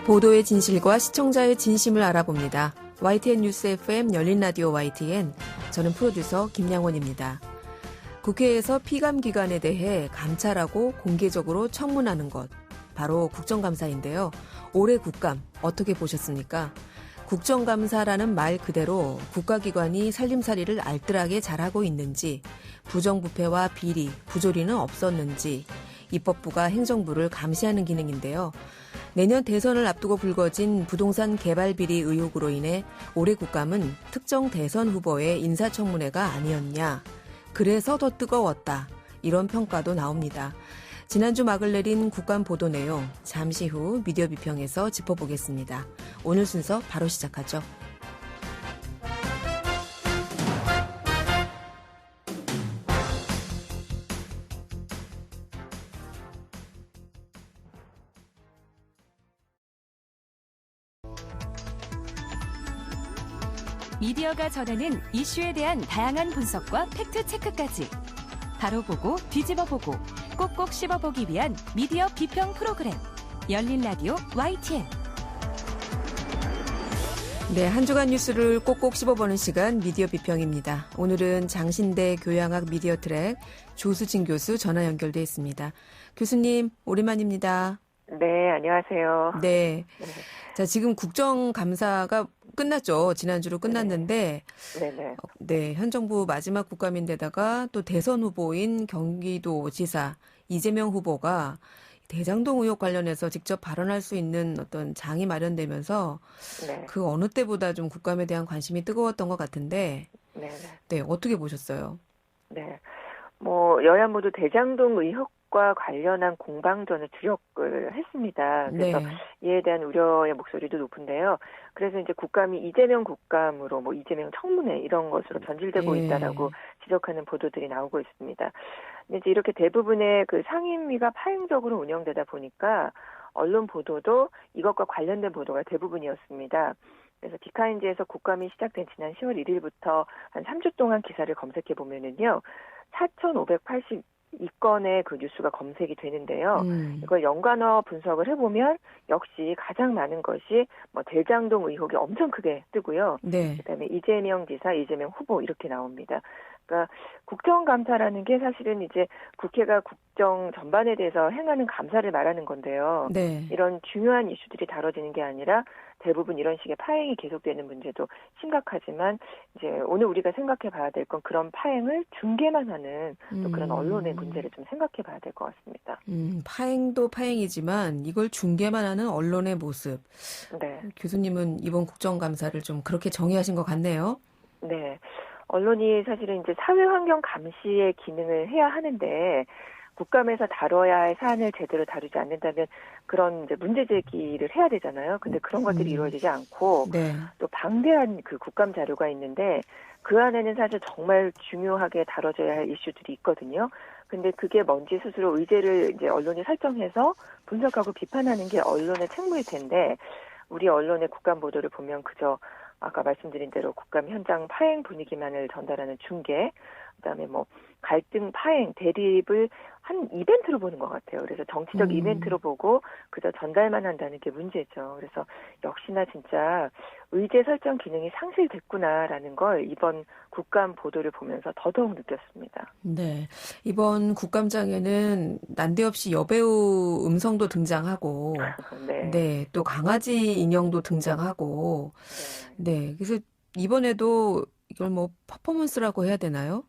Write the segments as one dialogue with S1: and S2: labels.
S1: 보도의 진실과 시청자의 진심을 알아봅니다. YTN 뉴스 FM 열린 라디오 YTN, 저는 프로듀서 김양원입니다. 국회에서 피감 기관에 대해 감찰하고 공개적으로 청문하는 것, 바로 국정감사인데요. 올해 국감 어떻게 보셨습니까? 국정감사라는 말 그대로 국가기관이 살림살이를 알뜰하게 잘하고 있는지, 부정부패와 비리, 부조리는 없었는지, 입법부가 행정부를 감시하는 기능인데요. 내년 대선을 앞두고 불거진 부동산 개발 비리 의혹으로 인해 올해 국감은 특정 대선 후보의 인사청문회가 아니었냐. 그래서 더 뜨거웠다. 이런 평가도 나옵니다. 지난주 막을 내린 국감 보도 내용 잠시 후 미디어 비평에서 짚어보겠습니다. 오늘 순서 바로 시작하죠.
S2: 미디어가 전하는 이슈에 대한 다양한 분석과 팩트체크까지 바로 보고 뒤집어 보고 꼭꼭 씹어보기 위한 미디어 비평 프로그램 열린 라디오 YTN.
S1: 네, 한 주간 뉴스를 꼭꼭 씹어보는 시간 미디어 비평입니다. 오늘은 장신대 교양학 미디어 트랙 조수진 교수 전화 연결돼 있습니다. 교수님, 오랜만입니다.
S3: 네, 안녕하세요.
S1: 네. 자, 지금 국정감사가 끝났죠. 지난주로 끝났는데, 네, 현 정부 마지막 국감인데다가 또 대선 후보인 경기도지사 이재명 후보가 대장동 의혹 관련해서 직접 발언할 수 있는 어떤 장이 마련되면서 그 어느 때보다 좀 국감에 대한 관심이 뜨거웠던 것 같은데, 네, 어떻게 보셨어요?
S3: 네, 여야 모두 대장동 의혹과 관련한 공방전을 주력을 했습니다. 그래서 이에 대한 우려의 목소리도 높은데요. 그래서 이제 국감이 이재명 국감으로 이재명 청문회 이런 것으로 변질되고 있다라고 지적하는 보도들이 나오고 있습니다. 근데 이제 이렇게 대부분의 그 상임위가 파행적으로 운영되다 보니까 언론 보도도 이것과 관련된 보도가 대부분이었습니다. 그래서 디카인지에서 국감이 시작된 지난 10월 1일부터 한 3주 동안 기사를 검색해 보면은요, 4,582건의 그 뉴스가 검색이 되는데요. 이걸 연관어 분석을 해보면 역시 가장 많은 것이 대장동 의혹이 엄청 크게 뜨고요. 그다음에 이재명 지사, 이재명 후보 이렇게 나옵니다. 그러니까 국정감사라는 게 사실은 이제 국회가 국정 전반에 대해서 행하는 감사를 말하는 건데요. 이런 중요한 이슈들이 다뤄지는 게 아니라 대부분 이런 식의 파행이 계속되는 문제도 심각하지만 이제 오늘 우리가 생각해 봐야 될 건 그런 파행을 중계만 하는 또 그런 언론의 문제를 좀 생각해 봐야 될 것 같습니다.
S1: 파행도 파행이지만 이걸 중계만 하는 언론의 모습. 교수님은 이번 국정감사를 좀 그렇게 정의하신 것 같네요.
S3: 네. 언론이 사실은 이제 사회환경 감시의 기능을 해야 하는데 국감에서 다뤄야 할 사안을 제대로 다루지 않는다면 그런 이제 문제 제기를 해야 되잖아요. 근데 그런 것들이 이루어지지 않고 또 방대한 그 국감 자료가 있는데 그 안에는 사실 정말 중요하게 다뤄져야 할 이슈들이 있거든요. 근데 그게 뭔지 스스로 의제를 이제 언론이 설정해서 분석하고 비판하는 게 언론의 책무일 텐데 우리 언론의 국감 보도를 보면 그저 아까 말씀드린 대로 국감 현장 파행 분위기만을 전달하는 중계, 그다음에 갈등 파행, 대립을 한 이벤트로 보는 것 같아요. 그래서 정치적 이벤트로 보고 그저 전달만 한다는 게 문제죠. 그래서 역시나 진짜 의제 설정 기능이 상실됐구나라는 걸 이번 국감 보도를 보면서 더더욱 느꼈습니다.
S1: 네, 이번 국감장에는 난데없이 여배우 음성도 등장하고, 또 강아지 인형도 등장하고, 그래서 이번에도 이걸 퍼포먼스라고 해야 되나요?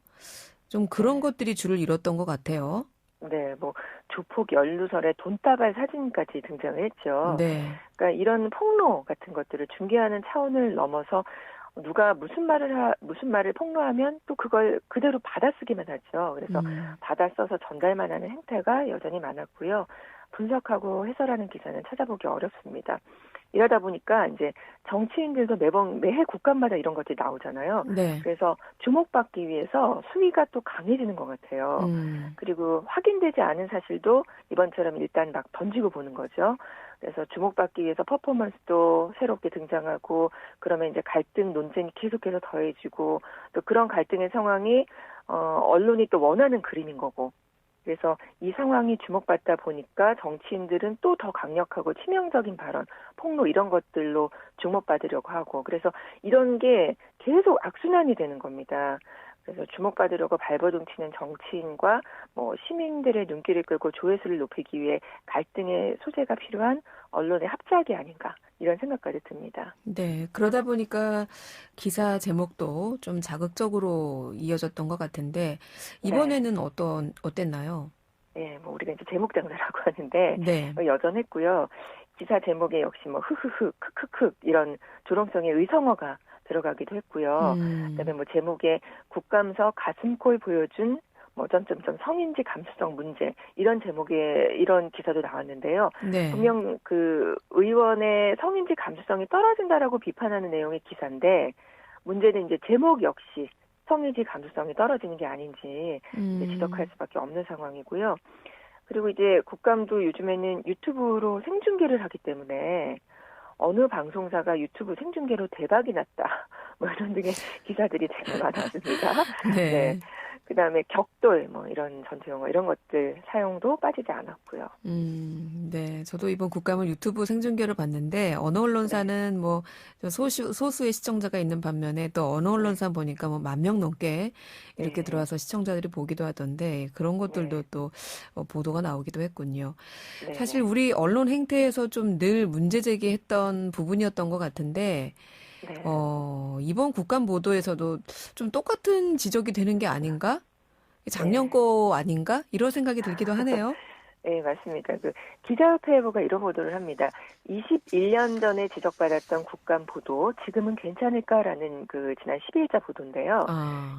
S1: 좀 그런 것들이 줄을 이뤘던 것 같아요.
S3: 네, 조폭 연루설에 돈다발 사진까지 등장을 했죠. 그러니까 이런 폭로 같은 것들을 중계하는 차원을 넘어서 누가 무슨 말을 폭로하면 또 그걸 그대로 받아쓰기만 하죠. 그래서 받아써서 전달만 하는 행태가 여전히 많았고요. 분석하고 해설하는 기사는 찾아보기 어렵습니다. 이러다 보니까 이제 정치인들도 매해 국감마다 이런 것들이 나오잖아요. 그래서 주목받기 위해서 수위가 또 강해지는 것 같아요. 그리고 확인되지 않은 사실도 이번처럼 일단 막 던지고 보는 거죠. 그래서 주목받기 위해서 퍼포먼스도 새롭게 등장하고 그러면 이제 갈등 논쟁이 계속해서 더해지고 또 그런 갈등의 상황이 언론이 또 원하는 그림인 거고 그래서 이 상황이 주목받다 보니까 정치인들은 또 더 강력하고 치명적인 발언, 폭로 이런 것들로 주목받으려고 하고 그래서 이런 게 계속 악순환이 되는 겁니다. 그래서 주목받으려고 발버둥 치는 정치인과 시민들의 눈길을 끌고 조회수를 높이기 위해 갈등의 소재가 필요한 언론의 합작이 아닌가 이런 생각까지 듭니다.
S1: 네, 그러다 보니까 기사 제목도 좀 자극적으로 이어졌던 것 같은데 이번에는 어땠나요?
S3: 네, 우리가 이제 제목 장사라고 하는데
S1: 네.
S3: 여전했고요. 기사 제목에 역시 흐흐흐, 크크크 이런 조롱성의 의성어가 들어가기도 했고요. 그다음에 제목에 국감서 가슴골 보여준 점점점 성인지 감수성 문제 이런 제목의 이런 기사도 나왔는데요.
S1: 네.
S3: 분명 그 의원의 성인지 감수성이 떨어진다라고 비판하는 내용의 기사인데 문제는 이제 제목 역시 성인지 감수성이 떨어지는 게 아닌지 이제 지적할 수밖에 없는 상황이고요. 그리고 이제 국감도 요즘에는 유튜브로 생중계를 하기 때문에 어느 방송사가 유튜브 생중계로 대박이 났다. 이런 등의 기사들이 되게 많았습니다.
S1: 네.
S3: 네. 그다음에 격돌 이런 전투 용어 이런 것들 사용도 빠지지 않았고요.
S1: 네. 저도 이번 국감을 유튜브 생중계를 봤는데 어느 언론사는 소수의 시청자가 있는 반면에 또 어느 언론사 보니까 10,000명 넘게 이렇게 들어와서 시청자들이 보기도 하던데 그런 것들도 또 보도가 나오기도 했군요. 사실 우리 언론 행태에서 좀 늘 문제 제기했던 부분이었던 것 같은데 이번 국감 보도에서도 좀 똑같은 지적이 되는 게 아닌가? 작년 거 아닌가? 이런 생각이 들기도 하네요.
S3: 네, 맞습니다. 그 기자협회보가 이런 보도를 합니다. 21년 전에 지적받았던 국감 보도 지금은 괜찮을까라는 그 지난 12일자 보도인데요.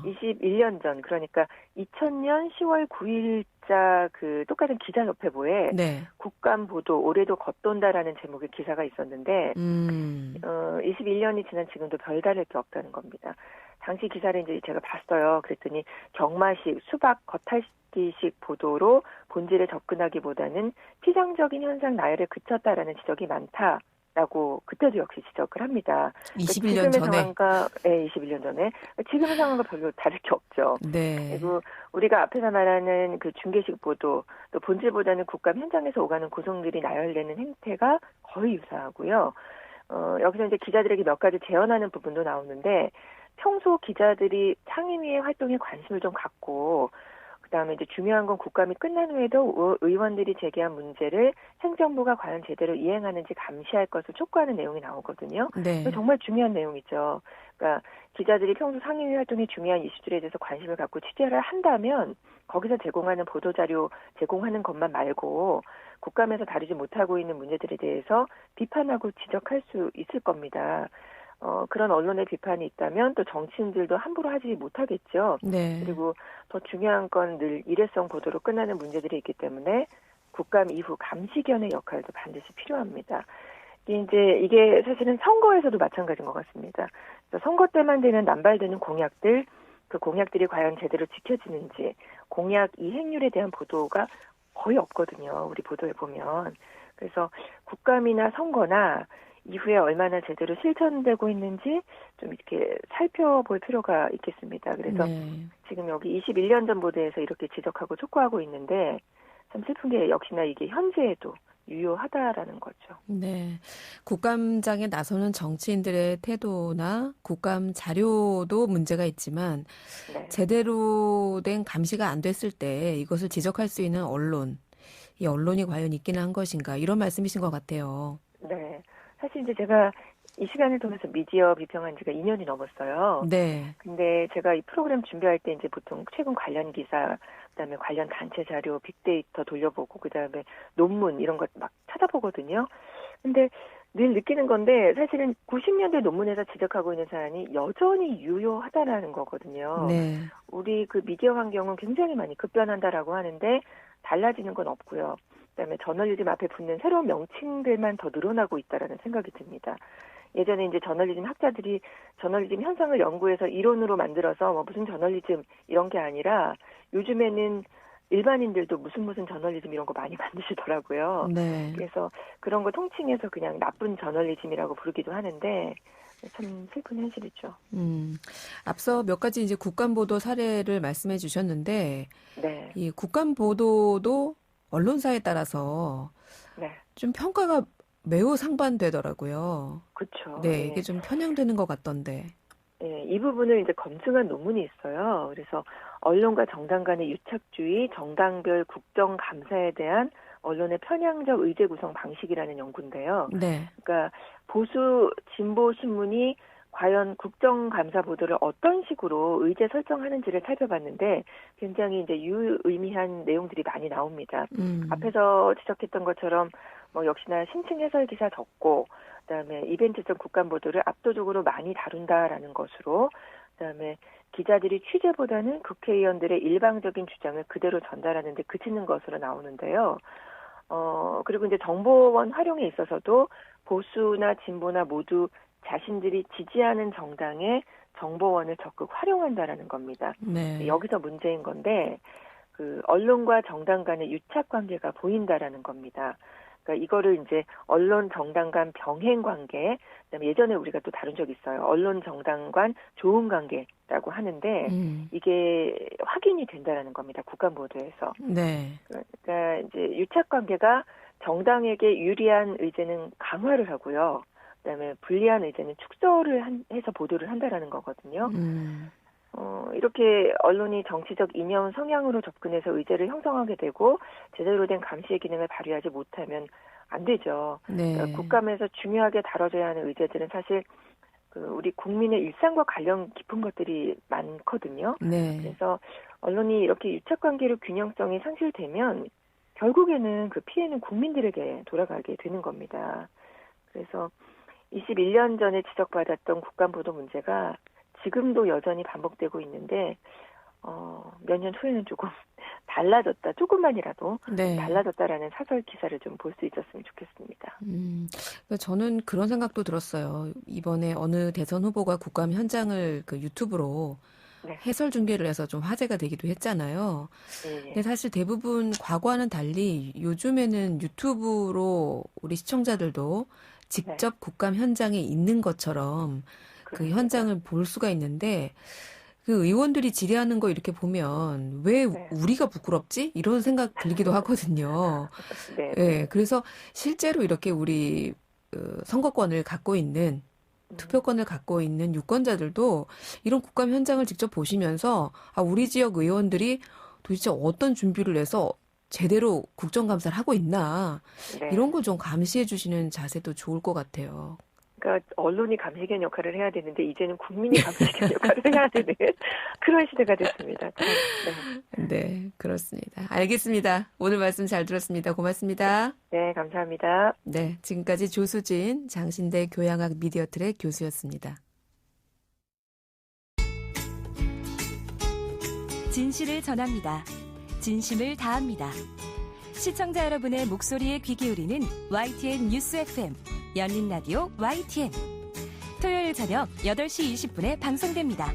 S3: 21년 전 그러니까 2000년 10월 9일자 그 똑같은 기자협회보에 국감 보도 올해도 겉돈다라는 제목의 기사가 있었는데 21년이 지난 지금도 별다를 게 없다는 겁니다. 당시 기사를 이제 제가 봤어요. 그랬더니 경마식, 수박, 겉핥기식 보도로 본질에 접근하기보다는 피상적인 현상 나열에 그쳤다라는 지적이 많다라고 그때도 역시 지적을 합니다.
S1: 21년 전에?
S3: 네, 21년 전에. 지금의 상황과 별로 다를 게 없죠.
S1: 네.
S3: 그리고 우리가 앞에서 말하는 그 중계식 보도, 또 본질보다는 국감 현장에서 오가는 구성들이 나열되는 행태가 거의 유사하고요. 여기서 이제 기자들에게 몇 가지 제언하는 부분도 나오는데 평소 기자들이 상임위의 활동에 관심을 좀 갖고 그다음에 이제 중요한 건 국감이 끝난 후에도 의원들이 제기한 문제를 행정부가 과연 제대로 이행하는지 감시할 것을 촉구하는 내용이 나오거든요.
S1: 네.
S3: 정말 중요한 내용이죠. 그러니까 기자들이 평소 상임위 활동에 중요한 이슈들에 대해서 관심을 갖고 취재를 한다면 거기서 제공하는 보도자료 제공하는 것만 말고 국감에서 다루지 못하고 있는 문제들에 대해서 비판하고 지적할 수 있을 겁니다. 그런 언론의 비판이 있다면 또 정치인들도 함부로 하지 못하겠죠.
S1: 네.
S3: 그리고 더 중요한 건 늘 일회성 보도로 끝나는 문제들이 있기 때문에 국감 이후 감시견의 역할도 반드시 필요합니다. 이게 사실은 선거에서도 마찬가지인 것 같습니다. 선거 때만 되면 남발되는 공약들, 그 공약들이 과연 제대로 지켜지는지 공약 이행률에 대한 보도가 거의 없거든요. 우리 보도에 보면. 그래서 국감이나 선거나 이후에 얼마나 제대로 실천되고 있는지 좀 이렇게 살펴볼 필요가 있겠습니다. 그래서 지금 여기 21년 전 보도에서 이렇게 지적하고 촉구하고 있는데 참 슬픈 게 역시나 이게 현재에도 유효하다라는 거죠.
S1: 네. 국감장에 나서는 정치인들의 태도나 국감 자료도 문제가 있지만 제대로 된 감시가 안 됐을 때 이것을 지적할 수 있는 언론, 이 언론이 과연 있기는 한 것인가 이런 말씀이신 것 같아요.
S3: 네. 사실 이제 제가 이 시간을 통해서 미디어 비평한 지가 2년이 넘었어요.
S1: 네.
S3: 근데 제가 이 프로그램 준비할 때 이제 보통 최근 관련 기사, 그다음에 관련 단체 자료, 빅데이터 돌려보고 그다음에 논문 이런 것 막 찾아보거든요. 근데 늘 느끼는 건데 사실은 90년대 논문에서 지적하고 있는 사안이 여전히 유효하다라는 거거든요.
S1: 네.
S3: 우리 그 미디어 환경은 굉장히 많이 급변한다라고 하는데 달라지는 건 없고요. 그다음에 저널리즘 앞에 붙는 새로운 명칭들만 더 늘어나고 있다라는 생각이 듭니다. 예전에 이제 저널리즘 학자들이 저널리즘 현상을 연구해서 이론으로 만들어서 무슨 저널리즘 이런 게 아니라 요즘에는 일반인들도 무슨 저널리즘 이런 거 많이 만드시더라고요.
S1: 네.
S3: 그래서 그런 거 통칭해서 그냥 나쁜 저널리즘이라고 부르기도 하는데 참 슬픈 현실이죠.
S1: 앞서 몇 가지 이제 국감 보도 사례를 말씀해 주셨는데,
S3: 네.
S1: 이 국감 보도도 언론사에 따라서
S3: 네.
S1: 좀 평가가 매우 상반되더라고요.
S3: 그렇죠.
S1: 네,
S3: 예.
S1: 이게 좀 편향되는 것 같던데.
S3: 예, 이 부분을 이제 검증한 논문이 있어요. 그래서 언론과 정당 간의 유착주의, 정당별 국정감사에 대한 언론의 편향적 의제 구성 방식이라는 연구인데요.
S1: 네.
S3: 그러니까 보수 진보 신문이 과연 국정감사 보도를 어떤 식으로 의제 설정하는지를 살펴봤는데 굉장히 이제 유의미한 내용들이 많이 나옵니다. 앞에서 지적했던 것처럼 뭐 역시나 심층 해설 기사 적고 그다음에 이벤트성 국감 보도를 압도적으로 많이 다룬다라는 것으로 그다음에 기자들이 취재보다는 국회의원들의 일방적인 주장을 그대로 전달하는 데 그치는 것으로 나오는데요. 그리고 이제 정보원 활용에 있어서도 보수나 진보나 모두 자신들이 지지하는 정당의 정보원을 적극 활용한다라는 겁니다.
S1: 네.
S3: 여기서 문제인 건데 그 언론과 정당 간의 유착 관계가 보인다라는 겁니다. 그러니까 이거를 이제 언론 정당 간 병행 관계, 그다음에 예전에 우리가 또 다룬 적 있어요. 언론 정당 간 좋은 관계라고 하는데 이게 확인이 된다라는 겁니다. 국감 보도에서.
S1: 네.
S3: 그러니까 이제 유착 관계가 정당에게 유리한 의제는 강화를 하고요. 그다음에 불리한 의제는 축소를 해서 보도를 한다라는 거거든요. 이렇게 언론이 정치적 이념 성향으로 접근해서 의제를 형성하게 되고 제대로 된 감시의 기능을 발휘하지 못하면 안 되죠.
S1: 네.
S3: 그러니까 국감에서 중요하게 다뤄져야 하는 의제들은 사실 우리 국민의 일상과 관련 깊은 것들이 많거든요.
S1: 네.
S3: 그래서 언론이 이렇게 유착관계로 균형성이 상실되면 결국에는 그 피해는 국민들에게 돌아가게 되는 겁니다. 그래서 21년 전에 지적받았던 국감 보도 문제가 지금도 여전히 반복되고 있는데 몇 년 후에는 조금 달라졌다, 조금만이라도
S1: 네.
S3: 달라졌다라는 사설 기사를 좀 볼 수 있었으면 좋겠습니다.
S1: 그러니까 저는 그런 생각도 들었어요. 이번에 어느 대선 후보가 국감 현장을 그 유튜브로
S3: 네.
S1: 해설 중계를 해서 좀 화제가 되기도 했잖아요.
S3: 예.
S1: 근데 사실 대부분 과거와는 달리 요즘에는 유튜브로 우리 시청자들도 직접 국감 현장에 있는 것처럼 그
S3: 그렇습니다.
S1: 현장을 볼 수가 있는데 그 의원들이 질의하는 거 이렇게 보면 왜
S3: 네.
S1: 우리가 부끄럽지? 이런 생각 들기도 하거든요.
S3: 네.
S1: 예, 그래서 실제로 이렇게 우리 선거권을 갖고 있는 투표권을 갖고 있는 유권자들도 이런 국감 현장을 직접 보시면서 우리 지역 의원들이 도대체 어떤 준비를 해서 제대로 국정감사를 하고 있나
S3: 네.
S1: 이런 걸 좀 감시해 주시는 자세도 좋을 것 같아요.
S3: 그러니까 언론이 감시견 역할을 해야 되는데 이제는 국민이 감시견 역할을 해야 되는 그런 시대가 됐습니다. 네.
S1: 네, 그렇습니다. 알겠습니다. 오늘 말씀 잘 들었습니다. 고맙습니다.
S3: 네, 감사합니다.
S1: 네, 지금까지 조수진 장신대 교양학 미디어 트랙 교수였습니다.
S2: 진실을 전합니다. 진심을 다합니다. 시청자 여러분의 목소리에 귀 기울이는 YTN 뉴스 FM 열린 라디오 YTN 토요일 저녁 8시 20분에 방송됩니다.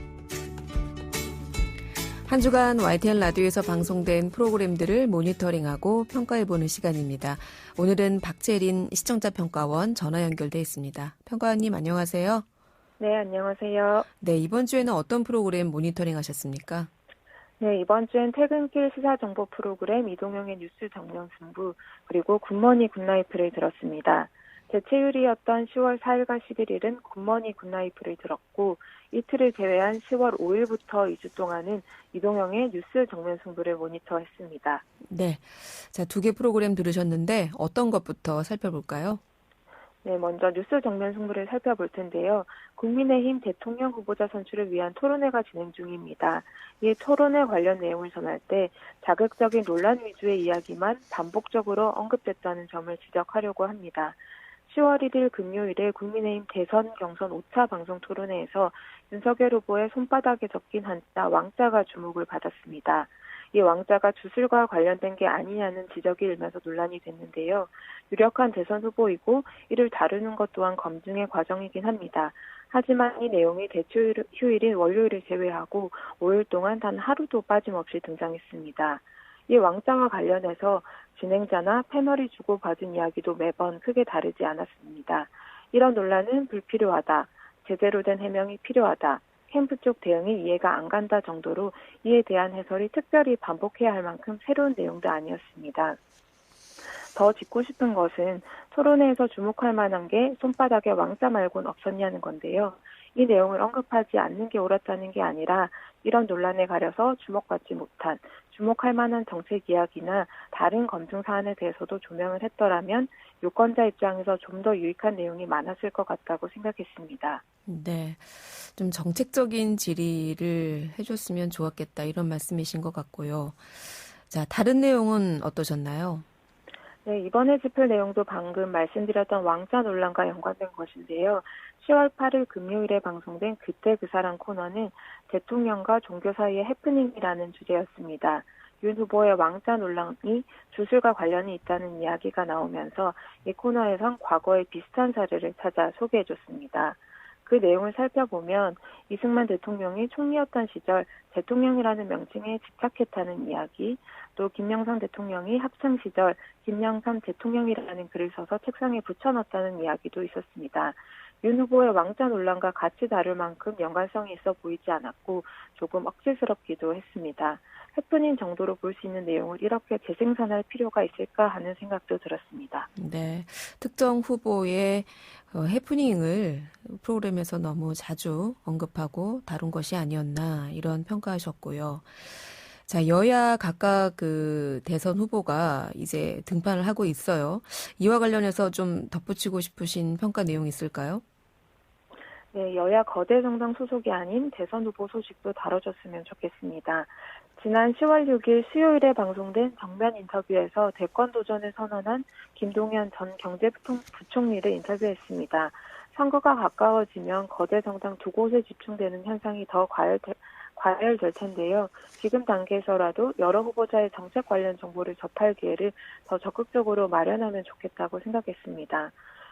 S1: 한 주간 YTN 라디오에서 방송된 프로그램들을 모니터링하고 평가해보는 시간입니다. 오늘은 박재린 시청자평가원 전화 연결돼 있습니다. 평가원님 안녕하세요.
S4: 네, 안녕하세요.
S1: 네, 이번 주에는 어떤 프로그램 모니터링 하셨습니까?
S4: 네, 이번 주엔 퇴근길 시사정보 프로그램 이동영의 뉴스 정면 승부 그리고 굿머니 굿나이프를 들었습니다. 대체율이었던 10월 4일과 11일은 굿머니 굿나이프를 들었고 이틀을 제외한 10월 5일부터 2주 동안은 이동영의 뉴스 정면 승부를 모니터했습니다.
S1: 네, 자, 2개 프로그램 들으셨는데 어떤 것부터 살펴볼까요?
S4: 네, 먼저 뉴스 정면 승부를 살펴볼 텐데요. 국민의힘 대통령 후보자 선출을 위한 토론회가 진행 중입니다. 이 토론회 관련 내용을 전할 때 자극적인 논란 위주의 이야기만 반복적으로 언급됐다는 점을 지적하려고 합니다. 10월 1일 금요일에 국민의힘 대선 경선 5차 방송 토론회에서 윤석열 후보의 손바닥에 적힌 한자 왕자가 주목을 받았습니다. 이 왕자가 주술과 관련된 게 아니냐는 지적이 일면서 논란이 됐는데요. 유력한 대선 후보이고 이를 다루는 것 또한 검증의 과정이긴 합니다. 하지만 이 내용이 대휴일인 월요일을 제외하고 5일 동안 단 하루도 빠짐없이 등장했습니다. 이 왕자와 관련해서 진행자나 패널이 주고받은 이야기도 매번 크게 다르지 않았습니다. 이런 논란은 불필요하다. 제대로 된 해명이 필요하다. 캠프 쪽 대응이 이해가 안 간다 정도로 이에 대한 해설이 특별히 반복해야 할 만큼 새로운 내용도 아니었습니다. 더 짚고 싶은 것은 토론회에서 주목할 만한 게 손바닥에 왕자 말고는 없었냐는 건데요. 이 내용을 언급하지 않는 게 옳았다는 게 아니라 이런 논란에 가려서 주목받지 못한 주목할 만한 정책 이야기나 다른 검증 사안에 대해서도 조명을 했더라면 유권자 입장에서 좀 더 유익한 내용이 많았을 것 같다고 생각했습니다.
S1: 네, 좀 정책적인 질의를 해줬으면 좋았겠다 이런 말씀이신 것 같고요. 자, 다른 내용은 어떠셨나요?
S4: 네, 이번에 짚을 내용도 방금 말씀드렸던 왕자 논란과 연관된 것인데요. 10월 8일 금요일에 방송된 그때 그 사람 코너는 대통령과 종교 사이의 해프닝이라는 주제였습니다. 윤 후보의 왕자 논란이 주술과 관련이 있다는 이야기가 나오면서 이 코너에선 과거의 비슷한 사례를 찾아 소개해줬습니다. 그 내용을 살펴보면 이승만 대통령이 총리였던 시절 대통령이라는 명칭에 집착했다는 이야기, 또 김영삼 대통령이 학창 시절 김영삼 대통령이라는 글을 써서 책상에 붙여놨다는 이야기도 있었습니다. 윤 후보의 왕자 논란과 같이 다룰 만큼 연관성이 있어 보이지 않았고 조금 억지스럽기도 했습니다. 해프닝 정도로 볼 수 있는 내용을 이렇게 재생산할 필요가 있을까 하는 생각도 들었습니다.
S1: 네, 특정 후보의 해프닝을 프로그램에서 너무 자주 언급하고 다룬 것이 아니었나 이런 평가하셨고요. 자, 여야 각각 그 대선 후보가 이제 등판을 하고 있어요. 이와 관련해서 좀 덧붙이고 싶으신 평가 내용 있을까요?
S4: 네, 여야 거대 정당 소속이 아닌 대선 후보 소식도 다뤄줬으면 좋겠습니다. 지난 10월 6일 수요일에 방송된 정면 인터뷰에서 대권 도전을 선언한 김동연 전 경제부총리를 인터뷰했습니다. 선거가 가까워지면 거대 정당 두 곳에 집중되는 현상이 더 과열될 텐데요. 지금 단계에서라도 여러 후보자의 정책 관련 정보를 접할 기회를 더 적극적으로 마련하면 좋겠다고 생각했습니다.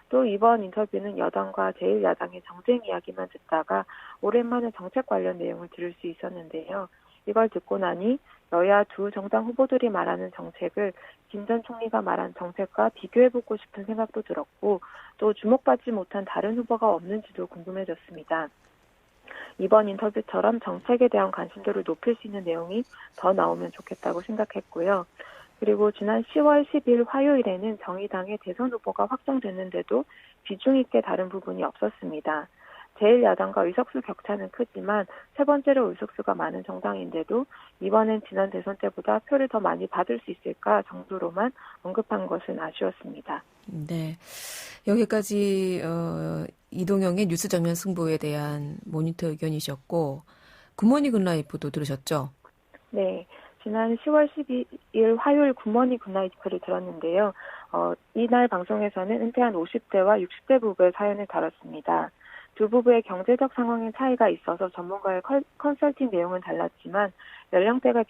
S4: 또 이번 인터뷰는 여당과 제1야당의 정쟁 이야기만 듣다가 오랜만에 정책 관련 내용을 들을 수 있었는데요. 이걸 듣고 나니 여야 두 정당 후보들이 말하는 정책을 김 전 총리가 말한 정책과 비교해보고 싶은 생각도 들었고 또 주목받지 못한 다른 후보가 없는지도 궁금해졌습니다. 이번 인터뷰처럼 정책에 대한 관심도를 높일 수 있는 내용이 더 나오면 좋겠다고 생각했고요. 그리고 지난 10월 10일 화요일에는 정의당의 대선 후보가 확정됐는데도 비중 있게 다른 부분이 없었습니다. 제1야당과 의석수 격차는 크지만 세 번째로 의석수가 많은 정당인데도 이번엔 지난 대선 때보다 표를 더 많이 받을 수 있을까 정도로만 언급한 것은 아쉬웠습니다.
S1: 네, 여기까지 이동영의 뉴스 정면 승부에 대한 모니터 의견이셨고 굿모닝 굿라이프도 들으셨죠?
S4: 네. 지난 10월 12일 화요일 굿모닝 굿나이트를 들었는데요. 이날 방송에서는 은퇴한 50대와 60대 부부의 사연을 다뤘습니다. 두 부부의 경제적 상황의 차이가 있어서 전문가의 컨설팅 내용은 달랐지만 연령대가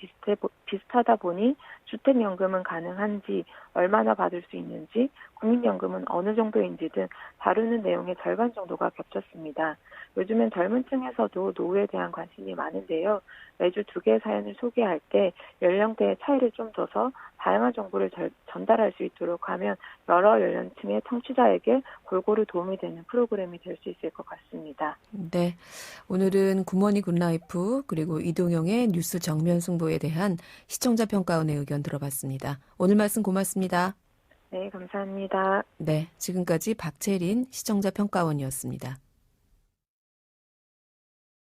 S4: 비슷하다 보니 주택연금은 가능한지, 얼마나 받을 수 있는지, 국민연금은 어느 정도인지 등 다루는 내용의 절반 정도가 겹쳤습니다. 요즘엔 젊은 층에서도 노후에 대한 관심이 많은데요. 매주 두 개의 사연을 소개할 때 연령대의 차이를 좀 둬서 다양한 정보를 전달할 수 있도록 하면 여러 연령층의 청취자에게 골고루 도움이 되는 프로그램이 될 수 있을 것 같습니다.
S1: 네, 오늘은 굿모닝 굿라이프 그리고 이동영의 뉴스 정면 승부에 대한 시청자 평가원의 의견 들어봤습니다. 오늘 말씀 고맙습니다.
S4: 네, 감사합니다.
S1: 네, 지금까지 박채린 시청자 평가원이었습니다.